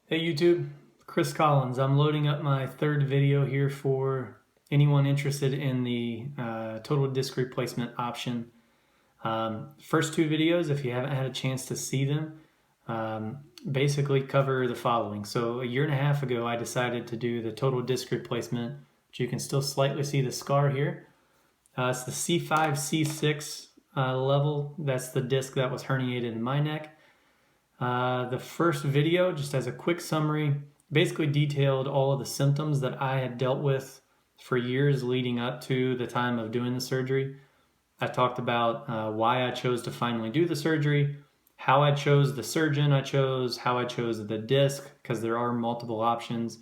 Hey YouTube, Chris Collins. I'm loading up my third video here for anyone interested in the total disc replacement option. First two videos, if you haven't had a chance to see them, basically cover the following. So a year and a half ago, I decided to do the total disc replacement, which you can still slightly see the scar here. It's the C5, C6 level. That's the disc that was herniated in my neck. The first video, just as a quick summary, basically detailed all of the symptoms that I had dealt with for years leading up to the time of doing the surgery. I talked about why I chose to finally do the surgery, how I chose the surgeon I chose, how I chose the disc, because there are multiple options,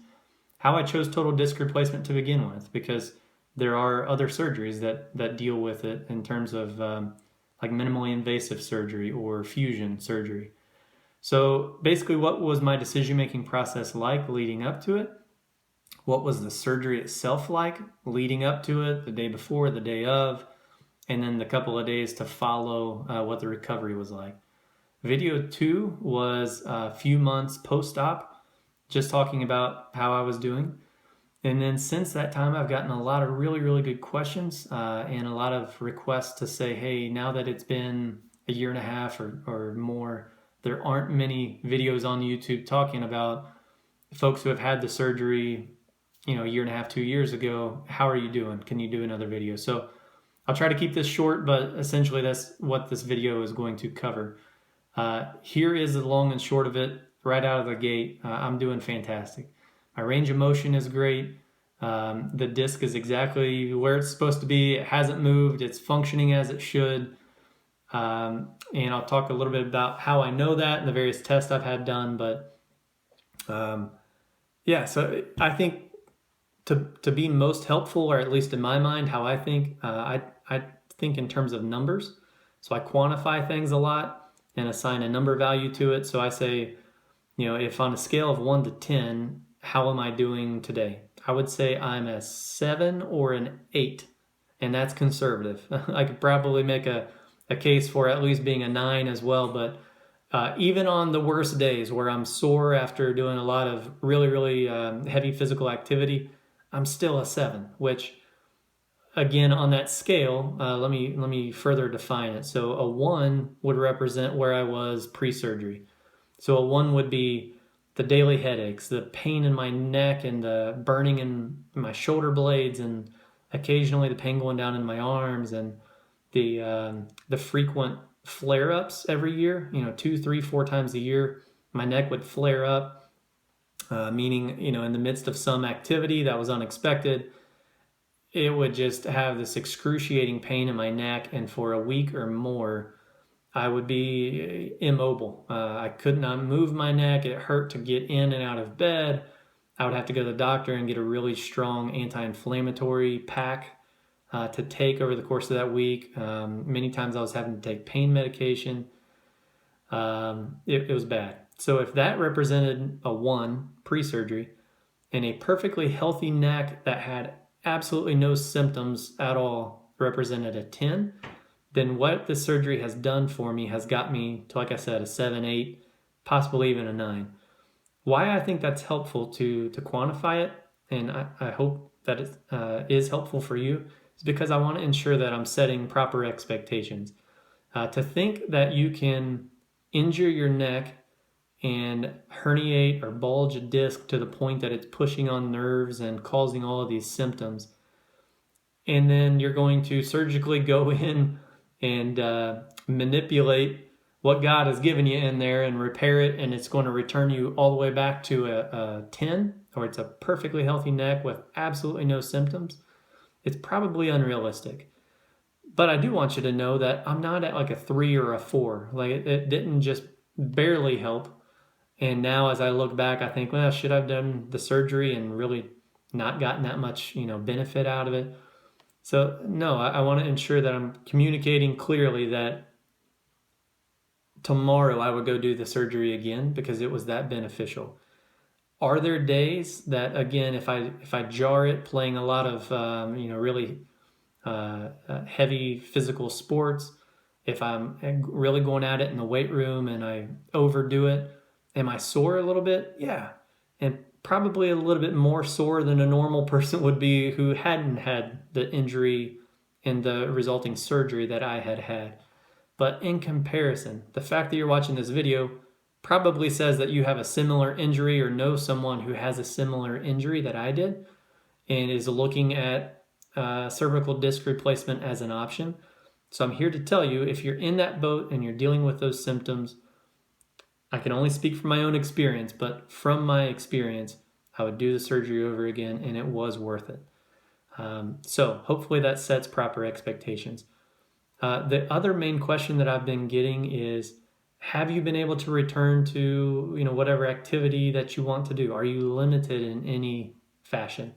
how I chose total disc replacement to begin with, because there are other surgeries that deal with it in terms of like minimally invasive surgery or fusion surgery. So basically, what was my decision-making process like leading up to it? What was the surgery itself like leading up to it, the day before, the day of, and then the couple of days to follow what the recovery was like. Video 2 was a few months post-op, just talking about how I was doing. And then since that time, I've gotten a lot of really, really good questions and a lot of requests to say, hey, now that it's been a year and a half or more, there aren't many videos on YouTube talking about folks who have had the surgery, a year and a half, 2 years ago. How are you doing? Can you do another video? So I'll try to keep this short, but essentially that's what this video is going to cover. Here is the long and short of it right out of the gate. I'm doing fantastic. My range of motion is great. The disc is exactly where it's supposed to be. It hasn't moved. It's functioning as it should. And I'll talk a little bit about how I know that and the various tests I've had done. But yeah, so I think to be most helpful, or at least in my mind, how I think, I think in terms of numbers. So I quantify things a lot and assign a number value to it. So I say, if on a scale of 1 to 10, how am I doing today? I would say I'm a 7 or an 8, and that's conservative. I could probably make a case for at least being a 9 as well, but even on the worst days where I'm sore after doing a lot of really, really heavy physical activity, I'm still a 7, which again on that scale, let me further define it. So a 1 would represent where I was pre-surgery. So a 1 would be the daily headaches, the pain in my neck and the burning in my shoulder blades, and occasionally the pain going down in my arms, and the frequent flare-ups every year, 2, 3, 4 times a year. My neck would flare up, meaning, in the midst of some activity that was unexpected, it would just have this excruciating pain in my neck, and for a week or more, I would be immobile. I could not move my neck. It hurt to get in and out of bed. I would have to go to the doctor and get a really strong anti-inflammatory pack to take over the course of that week. Many times I was having to take pain medication. It was bad. So if that represented a 1 pre-surgery and a perfectly healthy neck that had absolutely no symptoms at all represented a 10, then what this surgery has done for me has got me to, like I said, a 7, 8, possibly even a 9. Why I think that's helpful to quantify it, and I hope that it is helpful for you, is because I want to ensure that I'm setting proper expectations. To think that you can injure your neck and herniate or bulge a disc to the point that it's pushing on nerves and causing all of these symptoms, and then you're going to surgically go in and manipulate what God has given you in there and repair it, and it's going to return you all the way back to a 10, or it's a perfectly healthy neck with absolutely no symptoms. It's probably unrealistic. But I do want you to know that I'm not at like a 3 or a 4. Like it didn't just barely help. And now as I look back, I think, well, should I have done the surgery and really not gotten that much, benefit out of it? So no, I want to ensure that I'm communicating clearly that tomorrow I would go do the surgery again because it was that beneficial. Are there days that, again, if I jar it playing a lot of really heavy physical sports, if I'm really going at it in the weight room and I overdo it Am I sore a little bit? Yeah. And probably a little bit more sore than a normal person would be who hadn't had the injury and the resulting surgery that I had had. But in comparison, the fact that you're watching this video probably says that you have a similar injury or know someone who has a similar injury that I did and is looking at cervical disc replacement as an option. So I'm here to tell you, if you're in that boat and you're dealing with those symptoms, I can only speak from my own experience, but from my experience, I would do the surgery over again and it was worth it. So hopefully that sets proper expectations. The other main question that I've been getting is, have you been able to return to whatever activity that you want to do? Are you limited in any fashion?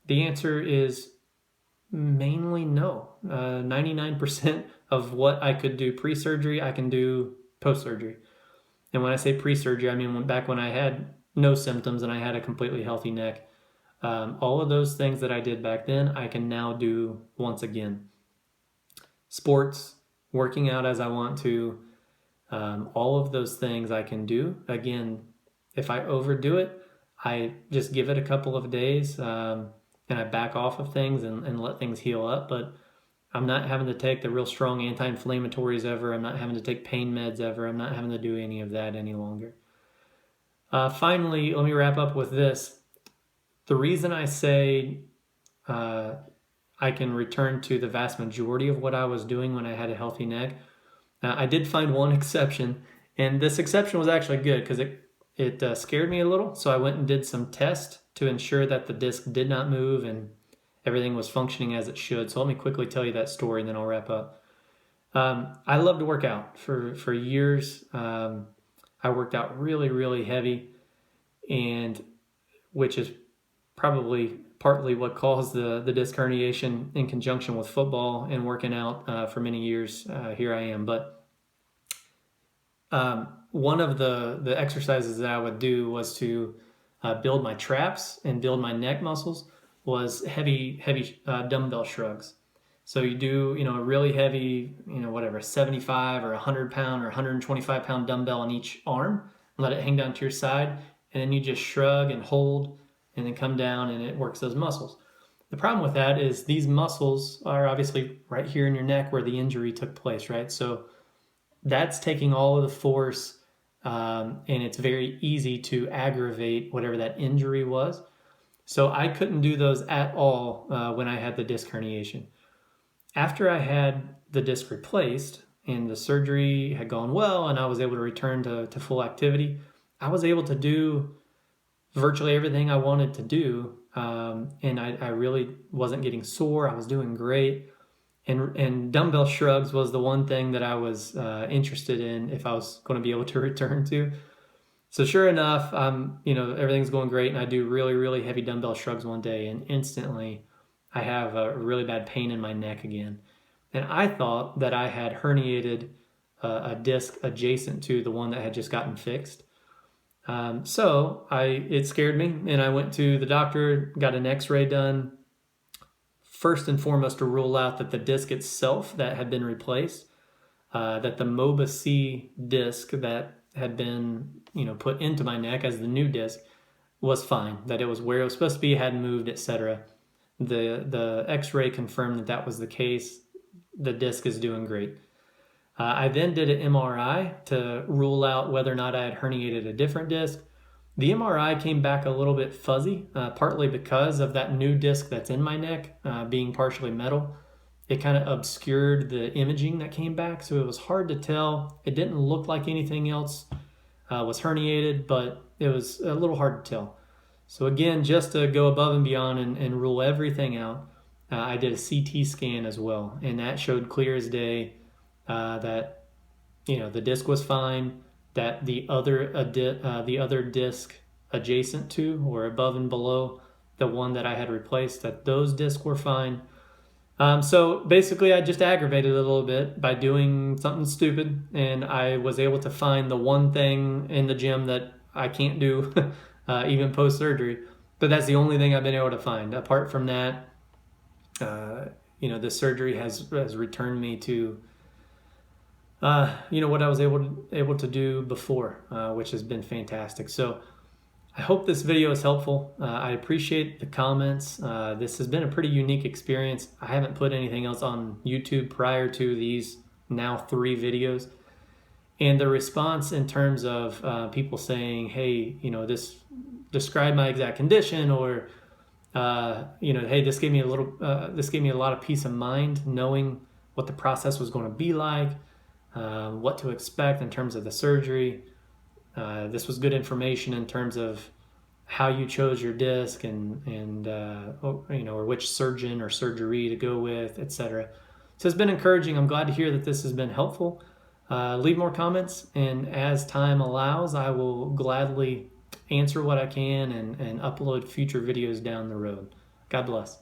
The answer is mainly no. 99% of what I could do pre-surgery, I can do post-surgery. And when I say pre-surgery, I mean back when I had no symptoms and I had a completely healthy neck. All of those things that I did back then, I can now do once again. Sports, working out as I want to, all of those things I can do. Again, if I overdo it, I just give it a couple of days and I back off of things and let things heal up. But I'm not having to take the real strong anti-inflammatories ever. I'm not having to take pain meds ever. I'm not having to do any of that any longer. Finally, let me wrap up with this. The reason I say I can return to the vast majority of what I was doing when I had a healthy neck, I did find one exception, and this exception was actually good because it scared me a little. So I went and did some tests to ensure that the disc did not move and everything was functioning as it should. So let me quickly tell you that story and then I'll wrap up. I love to work out for years. I worked out really, really heavy, and which is probably partly what caused the disc herniation in conjunction with football and working out for many years. Here I am. But one of the exercises that I would do was to build my traps and build my neck muscles was heavy dumbbell shrugs. So you do, a really heavy, 75 or 100 pound or 125 pound dumbbell on each arm, let it hang down to your side, and then you just shrug and hold and then come down and it works those muscles. The problem with that is these muscles are obviously right here in your neck where the injury took place, right? So that's taking all of the force and it's very easy to aggravate whatever that injury was. So I couldn't do those at all when I had the disc herniation. After I had the disc replaced and the surgery had gone well and I was able to return to full activity, I was able to do virtually everything I wanted to do. And I really wasn't getting sore. I was doing great. And dumbbell shrugs was the one thing that I was interested in if I was going to be able to return to. So sure enough, everything's going great, and I do really, really heavy dumbbell shrugs one day, and instantly I have a really bad pain in my neck again. And I thought that I had herniated a disc adjacent to the one that had just gotten fixed. So it scared me, and I went to the doctor, got an x-ray done, first and foremost to rule out that the disc itself that had been replaced, that the Mobi-C disc that had been put into my neck as the new disc was fine, that it was where it was supposed to be, hadn't moved, etc. The x-ray confirmed that was the case. The disc is doing great. I then did an MRI to rule out whether or not I had herniated a different disc. The MRI came back a little bit fuzzy, partly because of that new disc that's in my neck being partially metal. It kind of obscured the imaging that came back, so it was hard to tell. It didn't look like anything else was herniated, but it was a little hard to tell. So again, just to go above and beyond and rule everything out, I did a CT scan as well, and that showed clear as day that the disc was fine, that the other disc adjacent to or above and below the one that I had replaced, that those discs were fine. So basically I just aggravated it a little bit by doing something stupid, and I was able to find the one thing in the gym that I can't do even post-surgery, but that's the only thing I've been able to find. Apart from that, the surgery has returned me to what I was able to do before, which has been fantastic. So I hope this video is helpful. I appreciate the comments. This has been a pretty unique experience. I haven't put anything else on YouTube prior to these now 3 videos. And the response in terms of people saying, hey, this describe my exact condition, or hey, this gave me a lot of peace of mind knowing what the process was going to be like, what to expect in terms of the surgery. This was good information in terms of how you chose your disc and or which surgeon or surgery to go with, etc. So it's been encouraging. I'm glad to hear that this has been helpful. Leave more comments, and as time allows, I will gladly answer what I can and upload future videos down the road. God bless.